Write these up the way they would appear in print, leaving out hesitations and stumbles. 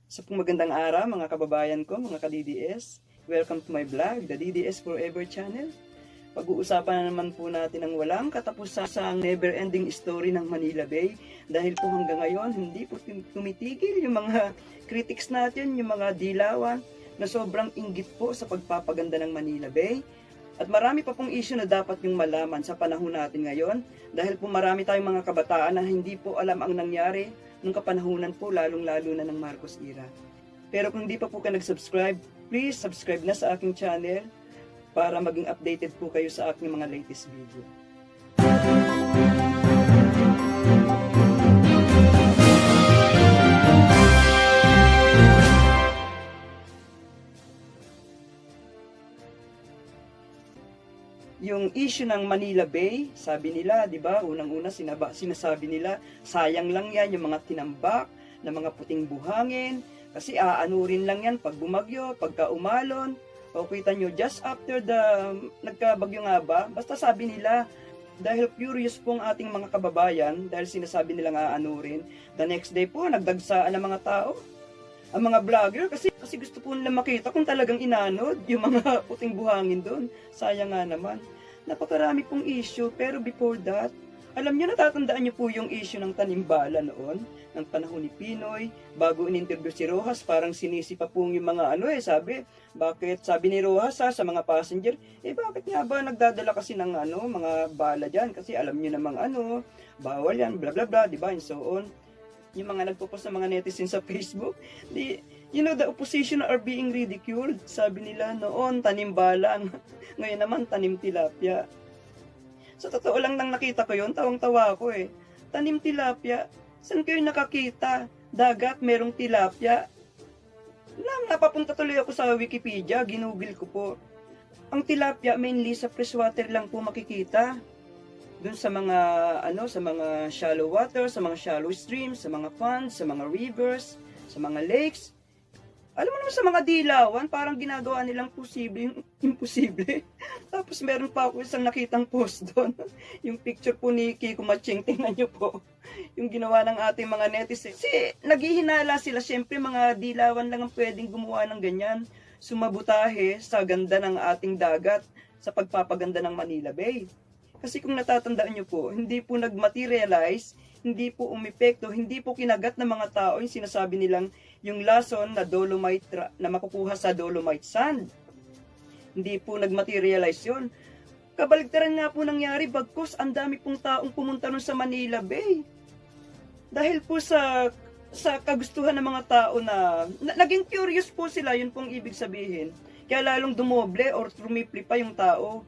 Sa pong magandang araw mga kababayan ko, mga ka-DDS. Welcome to my vlog, the DDS Forever Channel. Pag-uusapan na naman po natin ang walang katapusan sa never-ending story ng Manila Bay. Dahil po hanggang ngayon, hindi po tumitigil yung mga critics natin, yung mga dilawan na sobrang inggit po sa pagpapaganda ng Manila Bay. At marami pa pong issue na dapat yung malaman sa panahon natin ngayon. Dahil po marami tayong mga kabataan na hindi po alam ang nangyari nung kapanahunan po, lalong-lalo na ng Marcos era. Pero kung hindi pa po kayo nag-subscribe, please subscribe na sa aking channel para maging updated po kayo sa aking mga latest video. Yung issue ng Manila Bay, sabi nila, di ba, unang-una sinasabi nila, sayang lang yan yung mga tinambak na mga puting buhangin, kasi aanurin lang yan pag bumagyo, pagka umalon, o kita nyo, just after nagkabagyo nga ba, basta sabi nila, dahil curious po ang ating mga kababayan, dahil sinasabi nilang aanurin, the next day po, nagdagsaan ang mga tao, ang mga vlogger, kasi gusto po nila makita kung talagang inanod yung mga puting buhangin doon. Sayang nga naman. Napakarami pong issue, pero before that, alam nyo, natatandaan nyo po yung issue ng tanimbala noon, ng panahon ni Pinoy, bago in-interview si Rojas, parang sinisi pa po yung mga sabi ni Rojas sa mga passenger, bakit nga ba nagdadala kasi ng mga bala dyan, kasi alam nyo namang bawal yan, bla bla bla, diba, and so on. Yung mga nagpo-post ng mga netizens sa Facebook, the opposition are being ridiculed. Sabi nila noon, tanim balang. Ngayon naman, tanim tilapia. Sa totoo lang nang nakita ko yun, tawang-tawa ako eh. Tanim tilapia. Saan kayo nakakita? Dagat, merong tilapia. Napapunta tuloy ako sa Wikipedia, ginugil ko po. Ang tilapia mainly sa freshwater lang po makikita. Doon sa mga shallow water, sa mga shallow streams, sa mga ponds, sa mga rivers, sa mga lakes. Alam mo naman sa mga dilawan, parang ginagawa nilang posible yung imposible. Tapos meron pa ako isang nakitang post doon. Yung picture po ni Kiko Maching, tingnan nyo po. Yung ginawa ng ating mga netizens. Kasi naghihinala sila, syempre mga dilawan lang ang pwedeng gumawa ng ganyan. Sumabutahe sa ganda ng ating dagat sa pagpapaganda ng Manila Bay. Kasi kung natatandaan nyo po, hindi po nag-materialize, hindi po umepekto, hindi po kinagat ng mga tao yung sinasabi nilang yung lason na dolomite na makukuha sa dolomite sand. Hindi po nag-materialize yun. Kabaligtaran nga po nangyari, bagkus ang dami pong taong pumunta nun sa Manila Bay. Dahil po sa kagustuhan ng mga tao na naging curious po sila, yun pong ibig sabihin. Kaya lalong dumoble or trumipli pa yung tao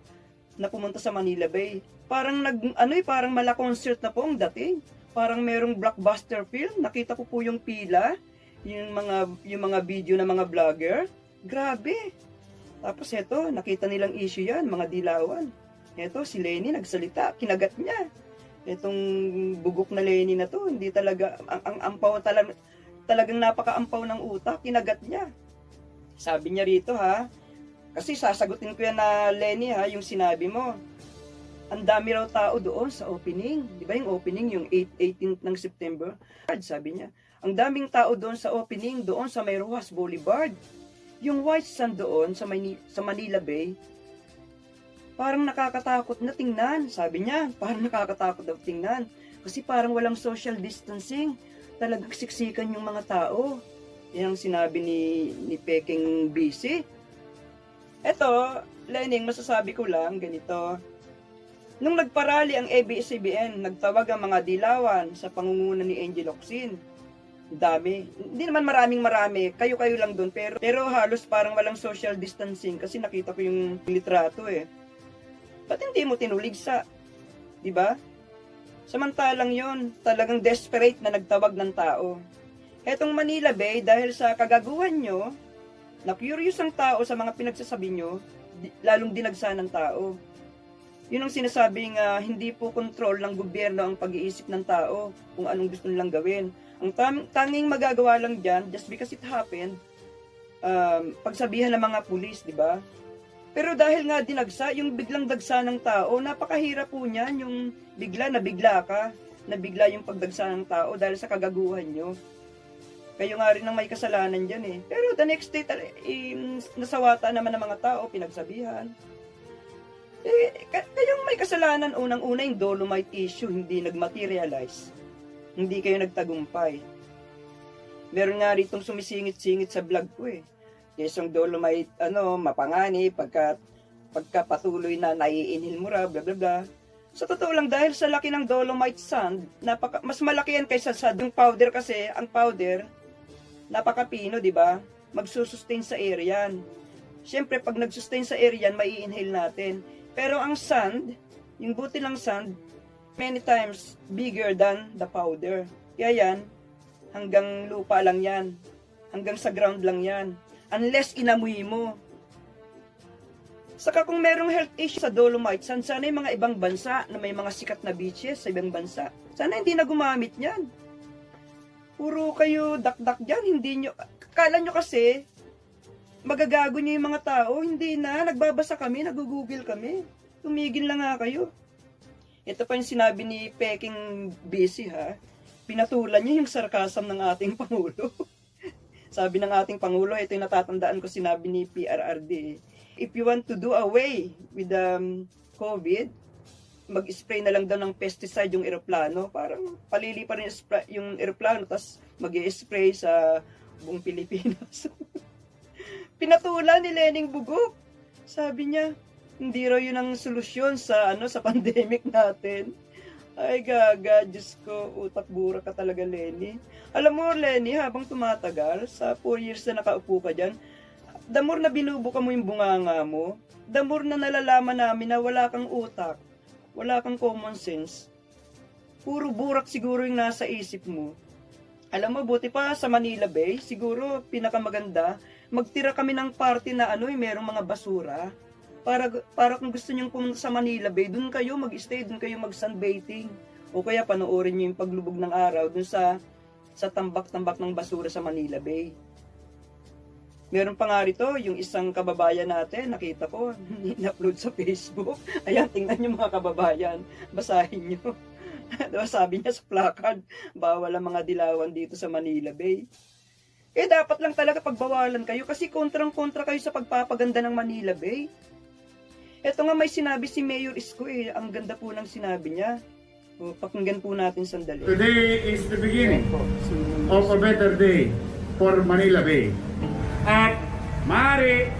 na pumunta sa Manila Bay. Parang parang mala concert na po ang dating. Parang merong blockbuster film. Nakita ko po yung pila, yung mga video ng mga vlogger. Grabe. Tapos eto, nakita nilang issue yan, mga dilawan. Eto, si Lenny nagsalita, kinagat niya. Etong bugok na Lenny na to, hindi talaga, ang ampaw talagang napaka-ampaw ng utak, kinagat niya. Sabi niya rito kasi sasagutin ko yan na Lenny yung sinabi mo. Ang dami raw tao doon sa opening. Di ba yung opening, yung 18th ng September? Sabi niya, ang daming tao doon sa opening, doon sa may Rojas Boulevard. Yung white sand doon sa Manila Bay, parang nakakatakot na tingnan. Sabi niya, parang nakakatakot na tingnan. Kasi parang walang social distancing. Talagang siksikan yung mga tao. Yan ang sinabi ni Peking BC. Eto, Lening, masasabi ko lang ganito. Nung nagparali ang ABS-CBN, nagtawag ang mga dilawan sa pangunguna ni Angel Locsin. Dami. Hindi naman marami. Kayo-kayo lang doon. Pero halos parang walang social distancing kasi nakita ko yung litrato eh. Ba't hindi mo tinuligsa? Diba? Samantalang yon, talagang desperate na nagtawag ng tao. Etong Manila Bay, dahil sa kagaguhan nyo, na curious ang tao sa mga pinagsasabi nyo, lalong dinagsa ng tao. Yun ang sinasabing hindi po control ng gobyerno ang pag-iisip ng tao kung anong gusto nilang gawin. Ang tanging magagawa lang dyan, just because it happened, pagsabihan ng mga pulis, di ba? Pero dahil nga dinagsa, yung biglang dagsa ng tao, napakahirap po niyan, yung bigla ka, nabigla yung pagdagsa ng tao dahil sa kagaguhan nyo. Kayo nga rin ang may kasalanan dyan eh. Pero the next day, nasawata naman ng mga tao, pinagsabihan. Kayong may kasalanan, unang-una yung Dolomite issue, hindi nagmaterialize. Hindi kayo nagtagumpay. Meron nga ritong sumisingit-singit sa vlog ko eh. Yung Dolomite, mapangani, pagkapatuloy na naiinhil mo ra, bla bla bla. Sa totoo lang, dahil sa laki ng Dolomite sand, mas malaki yan kaysa sa yung powder kasi, ang powder, napakapino, di ba? Magsusustain sa air yan. Siyempre, pag nagsustain sa air yan, mai-inhale natin. Pero ang sand, yung butil ng sand, many times bigger than the powder. Kaya yan, hanggang lupa lang yan. Hanggang sa ground lang yan. Unless inamoy mo. Saka kung merong health issue sa Dolomite sand, sana yung mga ibang bansa na may mga sikat na beaches sa ibang bansa, sana hindi na gumamit yan. Puro kayo dak-dak dyan, hindi nyo, kala nyo kasi, magagago nyo yung mga tao, hindi na, nagbabasa kami, nag-google kami, tumigil lang nga kayo. Ito pa yung sinabi ni Peking Busy ha, pinatulan nyo yung sarcasm ng ating Pangulo. Sabi ng ating Pangulo, ito yung natatandaan ko sinabi ni PRRD, if you want to do away with COVID, mag-spray na lang daw ng pesticide yung eroplano. Parang palili pa rin yung eroplano, tapos mag-i-spray sa buong Pilipinas. Pinatulan ni Lening Bugok. Sabi niya, hindi raw yun ang solusyon sa sa pandemic natin. Ay gaga, Diyos ko, utak bura ka talaga, Lenny. Alam mo, Lenny, habang tumatagal, sa 4 years na nakaupo ka dyan, the more na binubuka mo yung bunganga mo, the more na nalalaman namin na wala kang utak. Wala kang common sense. Puro burak siguro yung nasa isip mo. Alam mo, buti pa sa Manila Bay, siguro pinakamaganda, magtira kami ng party na merong mga basura. Para kung gusto nyong pumunta sa Manila Bay, dun kayo mag-stay, dun kayo mag-sunbathing. O kaya panoorin nyo yung paglubog ng araw dun sa tambak-tambak ng basura sa Manila Bay. Meron pa nga rito, yung isang kababayan natin, nakita ko, in-upload sa Facebook. Ayan, tingnan nyo mga kababayan, basahin nyo. Diba, sabi niya sa placard, bawal ang mga dilawan dito sa Manila Bay. Dapat lang talaga pagbawalan kayo kasi kontrang-kontra kayo sa pagpapaganda ng Manila Bay. Ito nga may sinabi si Mayor Isko ang ganda po ng sinabi niya. Pakinggan po natin sandali. Today is the beginning of a better day for Manila Bay. At maaari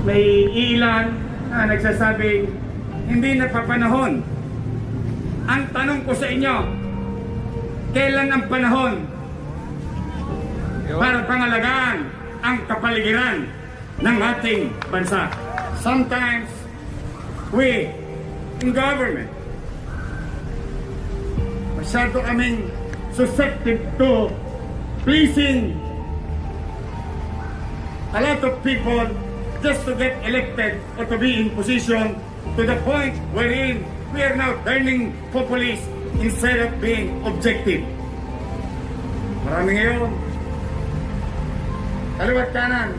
may ilan na nagsasabing hindi napapanahon. Ang tanong ko sa inyo, kailan ang panahon para pangalagaan ang kapaligiran ng ating bansa? Sometimes we in government masyado kaming susceptible to pleasing a lot of people just to get elected or to be in position, to the point wherein we are now turning populist instead of being objective. Marami ngayon, kaliwat kanan,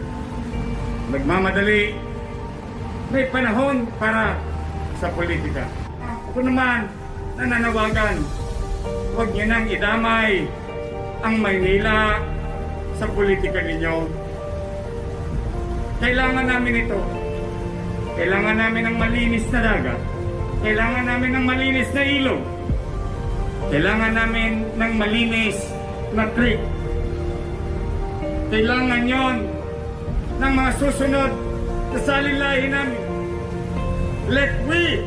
nagmamadali, may panahon para sa politika. Ako naman, nananawagan, huwag niyo nang idamay ang Maynila sa politika ninyo. Kailangan namin ito. Kailangan namin ng malinis na dagat. Kailangan namin ng malinis na ilog. Kailangan namin ng malinis na creek. Kailangan yon ng mga susunod na salinlahi namin. Let we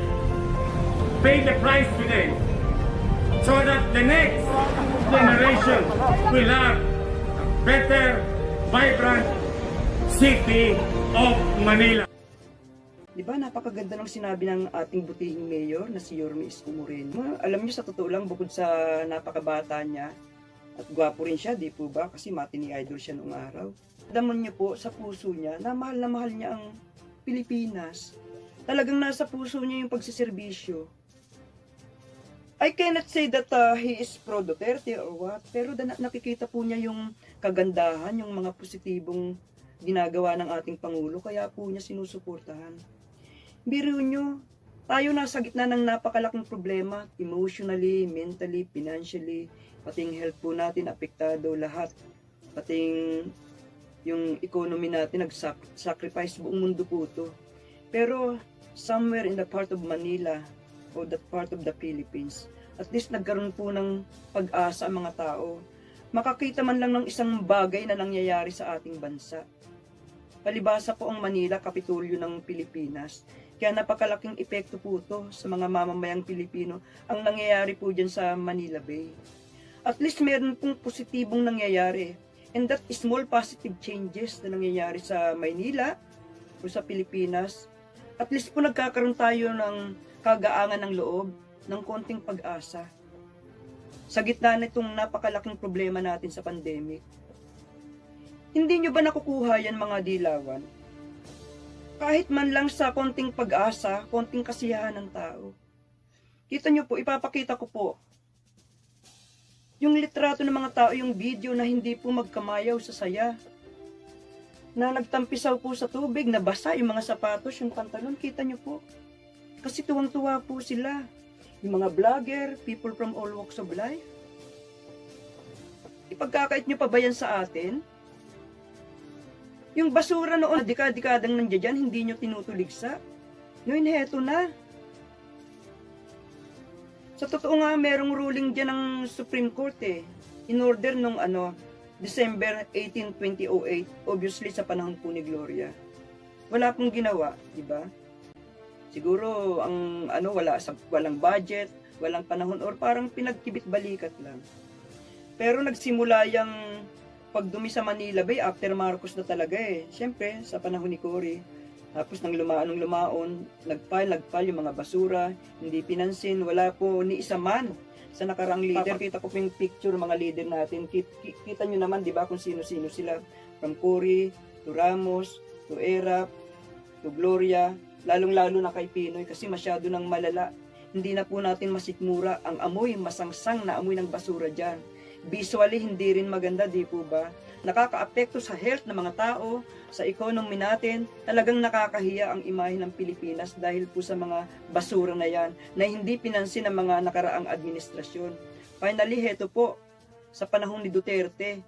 pay the price today so that the next generation will have a better, vibrant city of Manila. Diba, napakaganda ng sinabi ng ating butihing mayor na si Yorme Isko Moreno. Alam niyo, sa totoo lang, bukod sa napakabata niya, at gwapo rin siya, di po ba? Kasi matini idol siya noong araw. Damon niyo po, sa puso niya, na mahal niya ang Pilipinas. Talagang nasa puso niya yung pagsiservisyo. I cannot say that he is pro Duterte or what, pero nakikita po niya yung kagandahan, yung mga positibong ginagawa ng ating Pangulo, kaya po niya sinusuportahan. Biro nyo, tayo nasa gitna ng napakalaking problema, emotionally, mentally, financially, pating health po natin apektado lahat. Pating yung economy natin nag-sacrifice, buong mundo po to. Pero somewhere in the part of Manila o that part of the Philippines, at least nagkaroon po ng pag-asa ang mga tao. Makakita man lang ng isang bagay na nangyayari sa ating bansa. Palibhasa po ang Manila, kapitulyo ng Pilipinas. Kaya napakalaking epekto po ito sa mga mamamayang Pilipino ang nangyayari po dyan sa Manila Bay. At least meron pong positibong nangyayari. And that small positive changes na nangyayari sa Maynila o sa Pilipinas, at least po nagkakaroon tayo ng kagaangan ng loob, ng konting pag-asa. Sa gitna nitong napakalaking problema natin sa pandemic. Hindi nyo ba nakukuha yan mga dilawan? Kahit man lang sa konting pag-asa, konting kasiyahan ng tao. Kita nyo po, ipapakita ko po. Yung litrato ng mga tao, yung video na hindi po magkamayaw sa saya. Na nagtampisaw po sa tubig, nabasa yung mga sapatos, yung pantalon, kita nyo po. Kasi tuwang-tuwa po sila. Yung mga vlogger, people from all walks of life. Ipagkakait nyo pa ba yan sa atin? Yung basura noon, dekadang nandiyan, hindi nyo tinutuligsa. Ngayon, heto na. Sa totoo nga, merong ruling dyan ng Supreme Court in order nung December 18, 2008, obviously sa panahon po ni Gloria. Wala pong ginawa, di ba? Siguro, walang budget, walang panahon, or parang pinagkibit-balikat lang. Pero nagsimula yung pagdumi sa Manila Bay, after Marcos na talaga Siyempre, sa panahon ni Cory. Tapos nang lumaon, nagpile yung mga basura, hindi pinansin, wala po ni isa man sa nakarang leader. Kita ko po yung picture mga leader natin. Kita nyo naman, di ba, kung sino-sino sila. From Cory, to Ramos, to Erap, to Gloria, lalong-lalo na kay Pinoy kasi masyado nang malala. Hindi na po natin masikmura ang amoy, masangsang na amoy ng basura dyan. Visually, hindi rin maganda, di po ba? Nakaka-apekto sa health ng mga tao, sa economy natin. Talagang nakakahiya ang imahe ng Pilipinas dahil po sa mga basura na yan na hindi pinansin ng mga nakaraang administrasyon. Finally, heto po, sa panahon ni Duterte,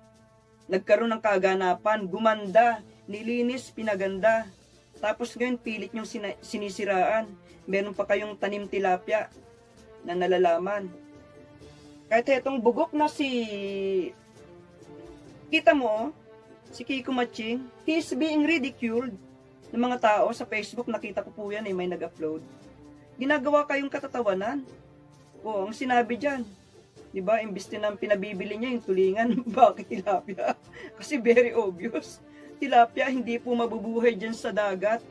nagkaroon ng kaganapan, gumanda, nilinis, pinaganda. Tapos ngayon, pilit niyong sinisiraan. Meron pa kayong tanim tilapia na nalalaman. Kahit itong bugok na kita mo, si Kiko Matching, he is being ridiculed ng mga tao sa Facebook. Nakita ko po yan, may nag-upload. Ginagawa kayong katatawanan. Ang sinabi dyan, di ba, imbis na pinabibili niya yung tulingan, bakit tilapia? Kasi very obvious. Tilapia, hindi po mabubuhay dyan sa dagat.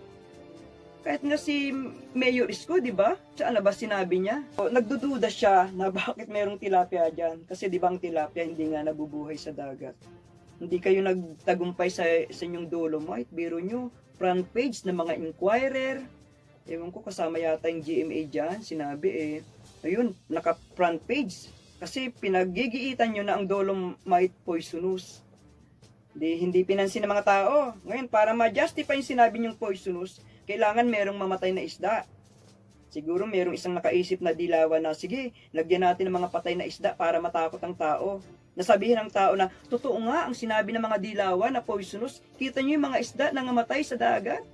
Kahit nga si Mayor Isko, di ba? Saan na ba sinabi niya? Nagdududa siya na bakit mayroong tilapia dyan. Kasi di ba ang tilapia hindi nga nabubuhay sa dagat. Hindi kayo nagtagumpay sa inyong Dolomite. Biro nyo, front page ng mga Inquirer. Ewan ko, kasama yata yung GMA dyan. Sinabi ayun, naka-front page. Kasi pinagigiitan nyo na ang Dolomite poisonous. Hindi pinansin ng mga tao. Ngayon, para ma-justify yung sinabi nyong poisonous, kailangan merong mamatay na isda. Siguro merong isang nakaisip na dilawan na, sige, lagyan natin ng mga patay na isda para matakot ang tao. Nasabihin ng tao na, totoo nga ang sinabi ng mga dilawan na poisonous, kita nyo yung mga isda na namatay sa dagat.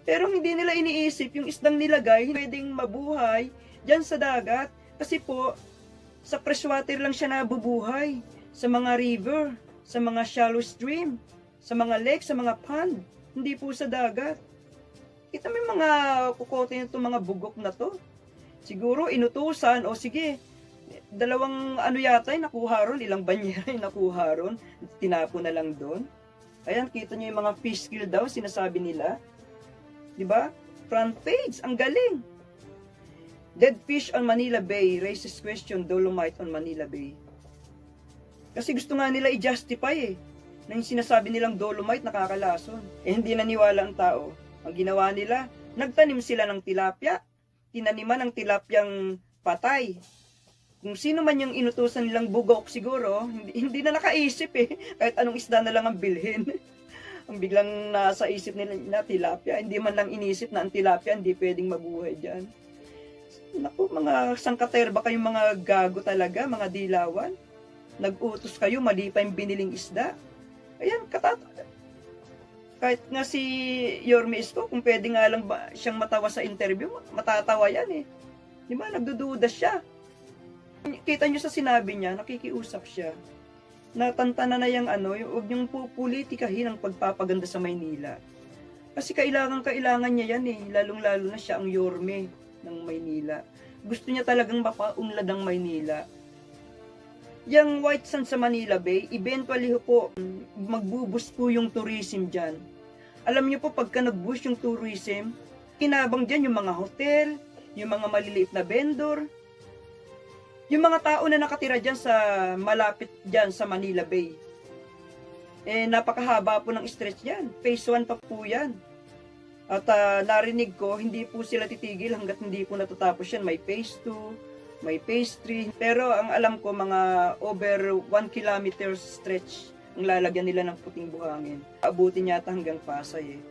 Pero hindi nila iniisip yung isdang nilagay, pwedeng mabuhay dyan sa dagat. Kasi po, sa freshwater lang siya nabubuhay. Sa mga river, sa mga shallow stream, sa mga lake, sa mga pond, hindi po sa dagat. Kita may mga kukote nito, mga bugok na to. Siguro inutusan, o sige, dalawang yata yung nakuha ron, ilang banyera yung nakuha ron, tinapo na lang doon. Ayan, kita nyo yung mga fish kill daw, sinasabi nila. Diba? Front page, ang galing. Dead fish on Manila Bay raises question Dolomite on Manila Bay. Kasi gusto nga nila i-justify na yung sinasabi nilang Dolomite nakakalason. Hindi naniwala ang tao. Ang ginawa nila, nagtanim sila ng tilapia. Tinaniman ng tilapyang patay. Kung sino man yung inutusan nilang bugok siguro, hindi na nakaisip kahit anong isda na lang ang bilhin. Ang biglang nasa isip nila na tilapia, hindi man lang inisip na ang tilapia hindi pwedeng mabuhay dyan. Naku, mga sangkaterba kayong mga gago talaga, mga dilawan. nag-utos kayo, mali pa yung biniling isda. Ayan, kahit nga si Yorme Isko, kung pwede nga lang ba siyang matawa sa interview, matatawa yan eh. Di ba? Nagdududa siya. Kita nyo sa sinabi niya, nakikiusap siya. Natantana na yung huwag niyong pupolitikahin ang pagpapaganda sa Maynila. Kasi kailangan niya yan eh, lalong-lalo na siya ang Yorme ng Maynila. Gusto niya talagang mapaunlad ang Maynila. Yung White Sand sa Manila Bay, eventually po, magbuboost po yung tourism dyan. Alam niyo po, pagka nag-boost yung tourism, kinabang dyan yung mga hotel, yung mga maliliit na vendor, yung mga tao na nakatira dyan sa malapit dyan sa Manila Bay. Napakahaba po ng stretch yan. Phase 1 pa po yan. At narinig ko, hindi po sila titigil hanggat hindi po natatapos yan. May phase 2, may phase 3. Pero ang alam ko, mga over 1 kilometer stretch ang lalagyan nila ng puting buhangin. Abutin yata hanggang Pasay eh.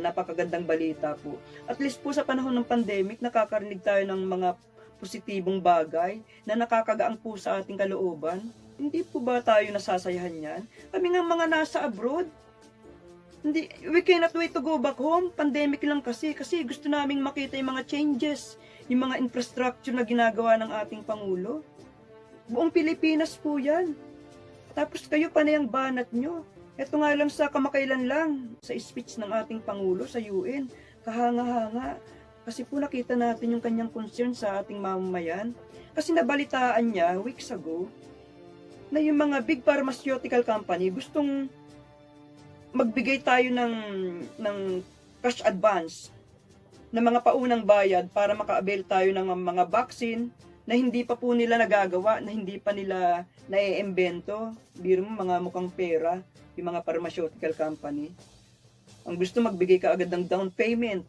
Napakagandang balita po. At least po sa panahon ng pandemic, nakakarinig tayo ng mga positibong bagay na nakakagaan po sa ating kalooban. Hindi po ba tayo nasasayahan yan? Kami nga mga nasa abroad, we cannot wait to go back home. Pandemic lang kasi gusto naming makita yung mga changes, yung mga infrastructure na ginagawa ng ating Pangulo. Buong Pilipinas po yan. Tapos kayo panay ang banat nyo. Ito nga lang sa kamakailan lang, sa speech ng ating Pangulo sa UN, kahanga-hanga. Kasi po nakita natin yung kanyang concern sa ating mamamayan. Kasi nabalitaan niya weeks ago na yung mga big pharmaceutical company gustong magbigay tayo ng cash advance na mga paunang bayad para maka-avail tayo ng mga vaccine na hindi pa po nila nagagawa, na hindi pa nila naiimbento. Biro mo, mga mukhang pera, yung mga pharmaceutical company. Ang gusto magbigay ka agad ng down payment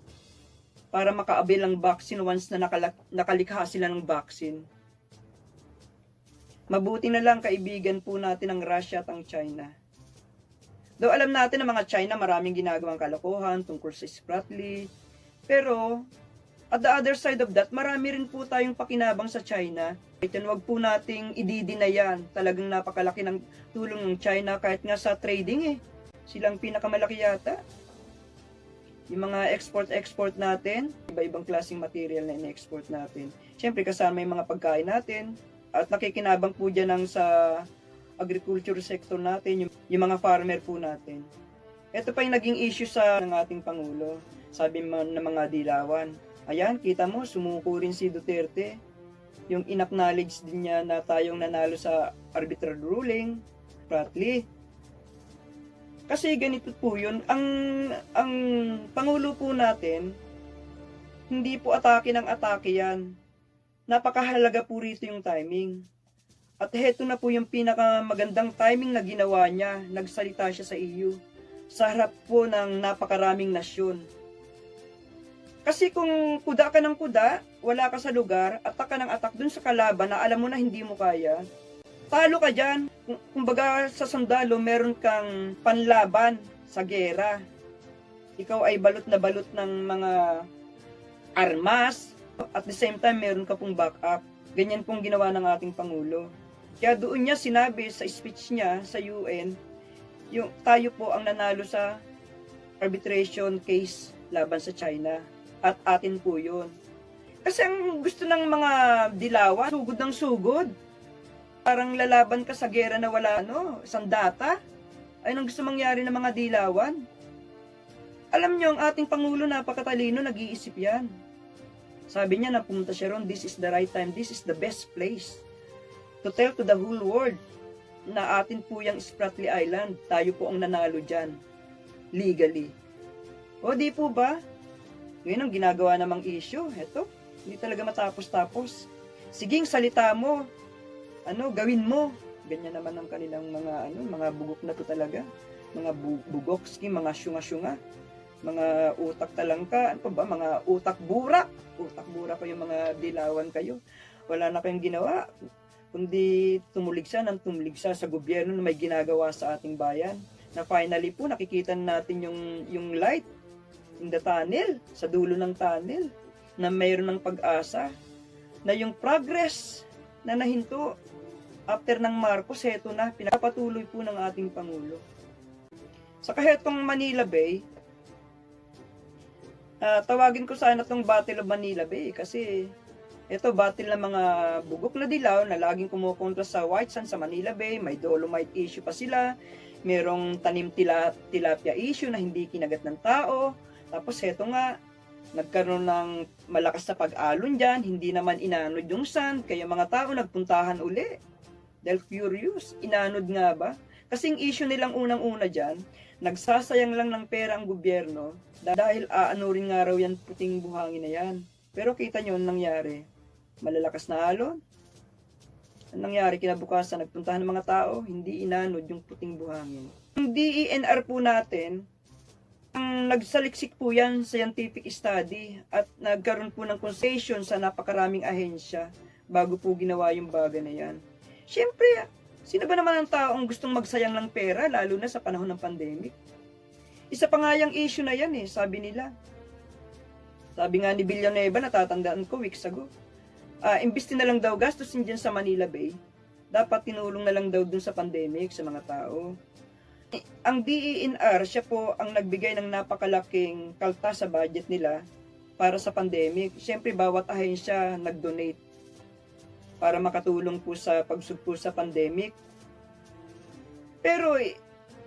para maka-avail ng vaccine once na nakalikha sila ng vaccine. Mabuti na lang kaibigan po natin ang Russia at ang China. Though alam natin na mga China maraming ginagawang kalokohan tungkol sa Spratly, pero at the other side of that, marami rin po tayong pakinabang sa China. Wag po nating ididina yan. Talagang napakalaki ng tulong ng China kahit nga sa trading eh. Silang pinakamalaki yata. Yung mga export natin, iba-ibang klaseng material na in-export natin. Siyempre kasama yung mga pagkain natin. At nakikinabang po dyan sa agriculture sector natin, yung mga farmer po natin. Ito pa yung naging issue ng ating Pangulo. Sabi ng mga dilawan. Ayan, kita mo, sumuko rin si Duterte. Yung in-acknowledge din niya na tayong nanalo sa arbitral ruling, Spratly. Kasi ganito po yun, ang Pangulo po natin, hindi po atake ng atake yan. Napakahalaga po rito yung timing. At heto na po yung pinakamagandang timing na ginawa niya, nagsalita siya sa EU, sa harap po ng napakaraming nasyon. Kasi kung kuda ka ng kuda, wala ka sa lugar, atak ka ng atak dun sa kalaban na alam mo na hindi mo kaya, talo ka dyan. Kumbaga sa sundalo, meron kang panlaban sa gera. Ikaw ay balot na balot ng mga armas. At the same time, meron ka pong backup. Ganyan pong ginawa ng ating Pangulo. Kaya doon niya sinabi sa speech niya sa UN, yung tayo po ang nanalo sa arbitration case laban sa China. At atin po yun. Kasi ang gusto ng mga dilawan, sugod ng sugod. Parang lalaban ka sa gera na wala sandata. Ayun ang gusto mangyari ng mga dilawan. Alam nyo, ang ating Pangulo napakatalino, nag-iisip yan. Sabi niya na pumunta siya ron, this is the right time, this is the best place to tell to the whole world na atin po yung Spratly Island, tayo po ang nanalo dyan, legally. O di po ba? Ngayon ang ginagawa namang issue, eto, hindi talaga matapos-tapos. Siging salita mo, gawin mo. Ganyan naman ang kanilang mga bugok na to talaga. Mga bugokski, mga syunga-syunga. Mga utak talangka, ano pa ba? Mga utak burak. Utak burak ko yung mga dilawan kayo. Wala na kayong ginawa. Kundi tumuligsa sa gobyerno na may ginagawa sa ating bayan. Na finally po, nakikita natin yung light in the tunnel, sa dulo ng tunnel, na mayroon ng pag-asa, na yung progress na nahinto After ng Marcos, heto na, pinapatuloy po ng ating Pangulo. Saka hetong Manila Bay, tawagin ko sana itong Battle of Manila Bay kasi ito battle ng mga bugok na dilaw na laging kumukontra sa White Sands sa Manila Bay. May dolomite issue pa sila, merong tanim tilapia issue na hindi kinagat ng tao. Tapos heto nga, nagkaroon ng malakas na pag-alon dyan, hindi naman inanod yung sand, kaya mga tao nagpuntahan uli. Dahil curious, inanod nga ba? Kasing issue nilang unang-una dyan, nagsasayang lang ng pera ang gobyerno dahil aanurin nga raw yan puting buhangin na yan. Pero kita nyo ang nangyari. Malalakas na alon. Ang nangyari kinabukasan, nagpuntahan ng mga tao, hindi inanod yung puting buhangin. Ang DENR po natin, ang nagsaliksik po yan sa scientific study at nagkaroon po ng concession sa napakaraming ahensya bago po ginawa yung bagay na yan. Siyempre, sino ba naman ang taong gustong magsayang ng pera, lalo na sa panahon ng pandemic? Isa pa nga yung issue na yan sabi nila. Sabi nga ni Villanueva, natatandaan ko weeks ago, imbis na lang daw gastusin dyan sa Manila Bay, dapat tinulong na lang daw dun sa pandemic sa mga tao. Ang DENR, siya po ang nagbigay ng napakalaking kalta sa budget nila para sa pandemic. Siyempre, bawat ahensya nag-donate para makatulong po sa pagsugpo sa pandemic. Pero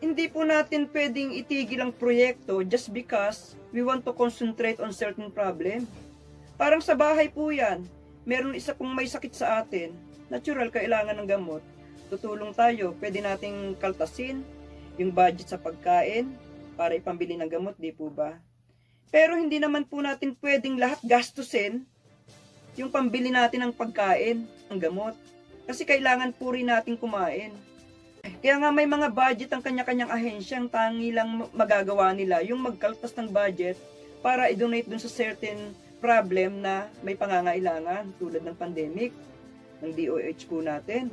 hindi po natin pwedeng itigil ang proyekto just because we want to concentrate on certain problem. Parang sa bahay po yan, meron isa pong may sakit sa atin, natural kailangan ng gamot, tutulong tayo, pwede nating kaltasin yung budget sa pagkain para ipambili ng gamot, di po ba? Pero hindi naman po natin pwedeng lahat gastusin yung pambili natin ng pagkain, ng gamot. Kasi kailangan po rin natin kumain. Kaya nga may mga budget ang kanya-kanyang ahensya, ang tangi lang magagawa nila, yung magkaltas ng budget para i-donate dun sa certain problem na may pangangailangan tulad ng pandemic, ng DOH po natin.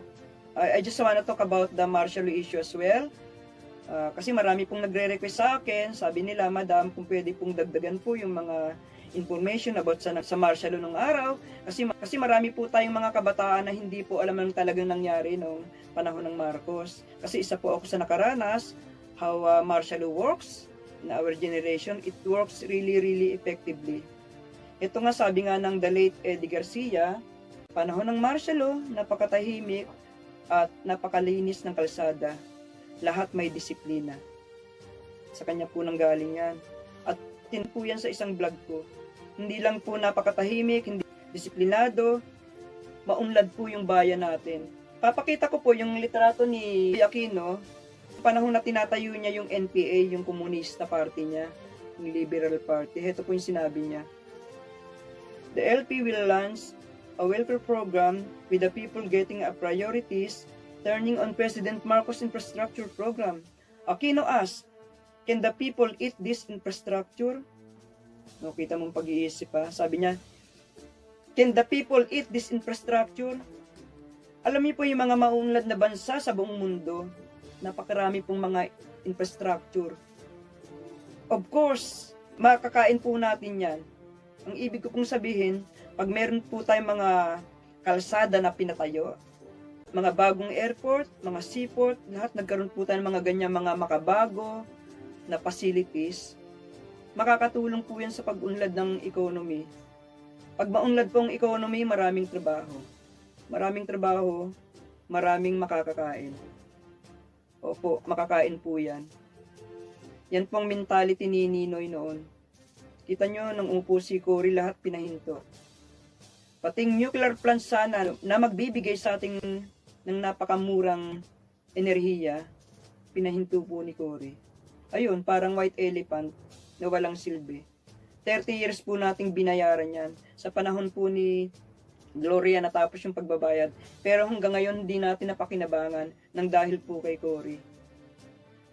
I just wanna talk about the martial law issue as well. Kasi marami pong nagre-request sa akin, sabi nila, Madam, kung pwede pong dagdagan po yung mga information about sa martial law nung araw kasi marami po tayong mga kabataan na hindi po alam ang talagang nangyari nung panahon ng Marcos. Kasi isa po ako sa nakaranas how martial law works in our generation. It works really effectively. Ito nga sabi nga ng the late Eddie Garcia, panahon ng martial law, napakatahimik at napakalinis ng kalsada. Lahat may disiplina. Sa kanya po nang galing yan. At tin po yan sa isang vlog ko. Hindi lang po napakatahimik, hindi disiplinado, maunlad po yung bayan natin. Papakita ko po yung litrato ni Aquino, panahon na tinatayo niya yung NPA, yung Komunista Party niya, yung Liberal Party. Ito po yung sinabi niya. The LP will launch a welfare program with the people getting a priorities, turning on President Marcos' infrastructure program. Aquino asked, can the people eat this infrastructure? No, kita mong pag-iisip pa. Sabi niya, can the people eat this infrastructure? Alam niyo po yung mga maunlad na bansa sa buong mundo, napakarami pong mga infrastructure. Of course, makakain po natin yan. Ang ibig ko pong sabihin, pag meron po tayong mga kalsada na pinatayo, mga bagong airport, mga seaport, lahat nagkaroon po tayo ng mga ganyan mga makabago na facilities, makakatulong po yan sa pag-unlad ng economy. Pag maunlad po ang economy, maraming trabaho. Maraming trabaho, maraming makakakain. Opo, makakain po yan. Yan pong mentality ni Ninoy noon. Kita nyo, nang upo si Cory, lahat pinahinto. Pating nuclear plant sana na magbibigay sa ating ng napakamurang enerhiya, pinahinto po ni Cory. Ayun, parang white elephant na walang silbi. 30 years po nating binayaran yan. Sa panahon po ni Gloria natapos yung pagbabayad. Pero hanggang ngayon hindi natin napakinabangan ng dahil po kay Cory.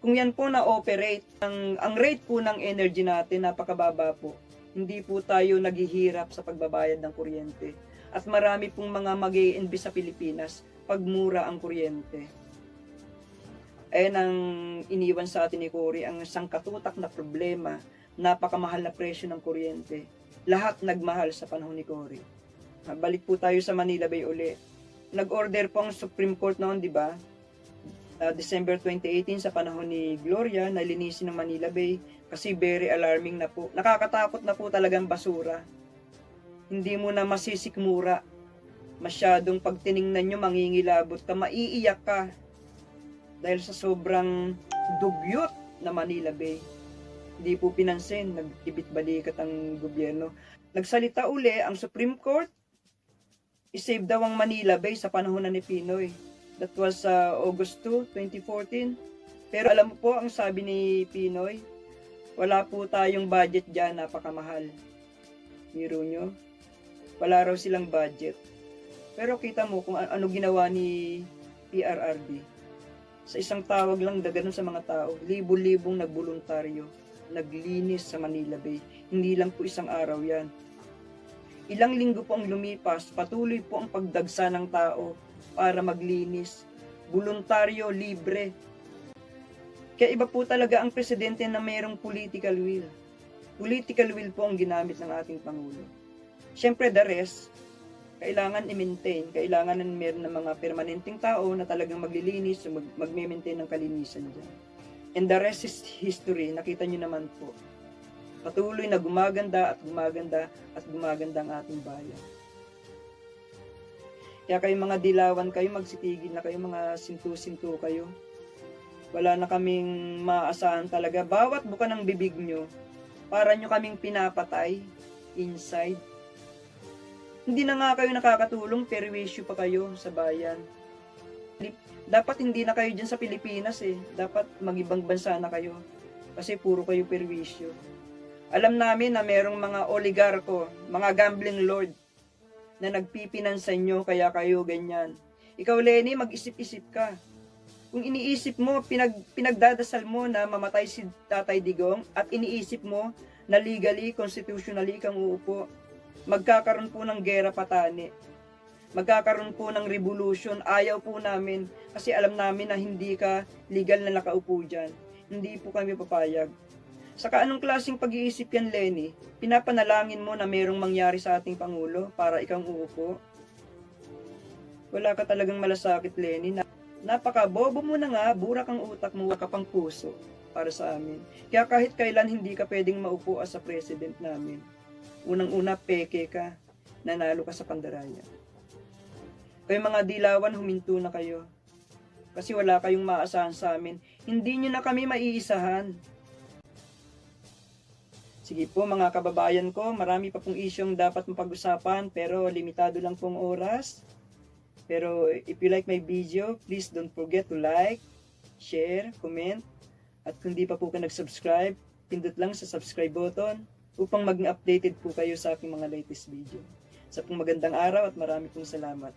Kung yan po na-operate, ang rate po ng energy natin napakababa po. Hindi po tayo naghihirap sa pagbabayad ng kuryente. At marami pong mga mag-i-invest sa Pilipinas pag mura ang kuryente. Ayan ang iniwan sa atin ni Cory, ang sangkatutak na problema, napakamahal na presyo ng kuryente. Lahat nagmahal sa panahon ni Cory. Balik po tayo sa Manila Bay uli. nag-order po ang Supreme Court noon, di ba? December 2018 sa panahon ni Gloria, na linisin ng Manila Bay kasi very alarming na po. Nakakatakot na po talagang basura. Hindi mo na masisikmura. Masyadong pag tiningnan nyo, mangingilabot ka, maiiyak ka. Dahil sa sobrang dugyot na Manila Bay. Hindi po pinansin, nag-ibit-balikat ang gobyerno. Nagsalita uli ang Supreme Court, isave daw ang Manila Bay sa panahon na ni Pinoy. That was August 2, 2014. Pero alam mo po, ang sabi ni Pinoy, wala po tayong budget dyan, napakamahal. Biro nyo, wala raw silang budget. Pero kita mo kung ano ginawa ni PRRD. Sa isang tawag lang, ganun sa mga tao, libo-libong nagboluntaryo, naglinis sa Manila Bay. Hindi lang po isang araw yan. Ilang linggo po ang lumipas, patuloy po ang pagdagsa ng tao para maglinis. Voluntaryo, libre. Kaya iba po talaga ang presidente na mayroong political will. Political will po ang ginamit ng ating Pangulo. Siyempre, the rest, kailangan i-maintain. Kailangan meron ng mga permanenteng tao na talagang maglilinis, mag-maintain ng kalinisan dyan. And the rest is history. Nakita nyo naman po. Patuloy na gumaganda at gumaganda at gumaganda ang ating bayan. Kaya kayo mga dilawan kayo, magsitigil na kayo, mga sintu-sintu kayo. Wala na kaming maasahan talaga. Bawat buka ng bibig nyo, para nyo kaming pinapatay inside. Hindi na nga kayo nakakatulong, perwisyo pa kayo sa bayan. Dapat hindi na kayo dyan sa Pilipinas eh. Dapat mag-ibang bansa na kayo. Kasi puro kayo perwisyo. Alam namin na merong mga oligarko, mga gambling lord, na nagpipinansa nyo, kaya kayo ganyan. Ikaw, Lenny, mag-isip-isip ka. Kung iniisip mo, pinagdadasal mo na mamatay si Tatay Digong, at iniisip mo na legally, constitutionally kang uupo, magkakaroon po ng gera patani. Magkakaroon po ng revolution. Ayaw po namin kasi alam namin na hindi ka legal na nakaupo dyan. Hindi po kami papayag. Saka anong klaseng pag-iisip yan, Lenny? Pinapanalangin mo na merong mangyari sa ating Pangulo para ikaw uupo? Wala ka talagang malasakit, Lenny. Napaka-bobo mo na nga, burak ang utak mo, wala ka pang puso para sa amin. Kaya kahit kailan hindi ka pwedeng maupo as sa president namin. Unang-una, peke ka, nanalo ka sa pandaraya. Kayo mga dilawan, huminto na kayo. Kasi wala kayong maasahan sa amin. Hindi nyo na kami maiisahan. Sige po mga kababayan ko, marami pa pong isyong dapat mapag-usapan, pero limitado lang pong oras. Pero if you like my video, please don't forget to like, share, comment. At kung di pa po ka nag-subscribe, pindot lang sa subscribe button upang maging updated po kayo sa aking mga latest video. Sa pong magandang araw at marami pong salamat.